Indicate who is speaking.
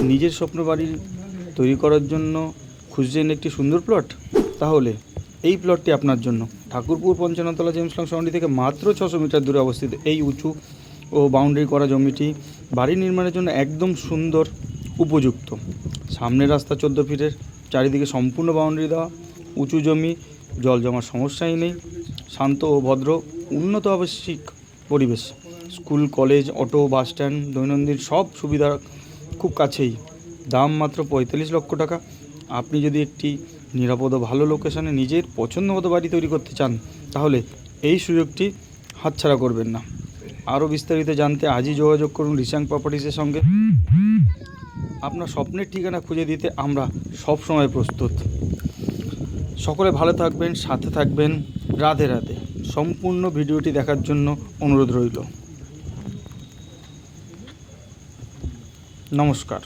Speaker 1: নিজের স্বপ্ন বাড়ি তৈরি করার জন্য খুঁজছেন একটি সুন্দর প্লট? তাহলে এই প্লটটি আপনার জন্য। ঠাকুরপুর পঞ্চাননতলা জেমস লং সন্ডি থেকে মাত্র 600 মিটার দূরে অবস্থিত এই উঁচু ও বাউন্ডারি করা জমিটি বাড়ি নির্মাণের জন্য একদম সুন্দর উপযুক্ত। সামনের রাস্তা 14 ফিটের, চারিদিকে সম্পূর্ণ বাউন্ডারি দেওয়া, উঁচু জমি, জল জমার সমস্যাই নেই, শান্ত ও ভদ্র উন্নত আবাসিক পরিবেশ, school, college, auto, bus stand, দৈনন্দিন সব সুবিধা খুব কাছেই। দাম মাত্র 45 লক্ষ টাকা। আপনি যদি একটি নিরাপদ ও ভালো লোকেশনে নিজের পছন্দ মতো বাড়ি তৈরি করতে চান, তাহলে এই সুযোগটি হাতছাড়া করবেন না। আরও বিস্তারিত জানতে আজই যোগাযোগ করুন রিসাং প্রপার্টিসের সঙ্গে। আপনার স্বপ্নের ঠিকানা খুঁজে দিতে আমরা সব সময় প্রস্তুত। সকলে ভালো থাকবেন, সাথে থাকবেন। রাধে রাধে। সম্পূর্ণ ভিডিওটি দেখার জন্য অনুরোধ রইল। নমস্কার।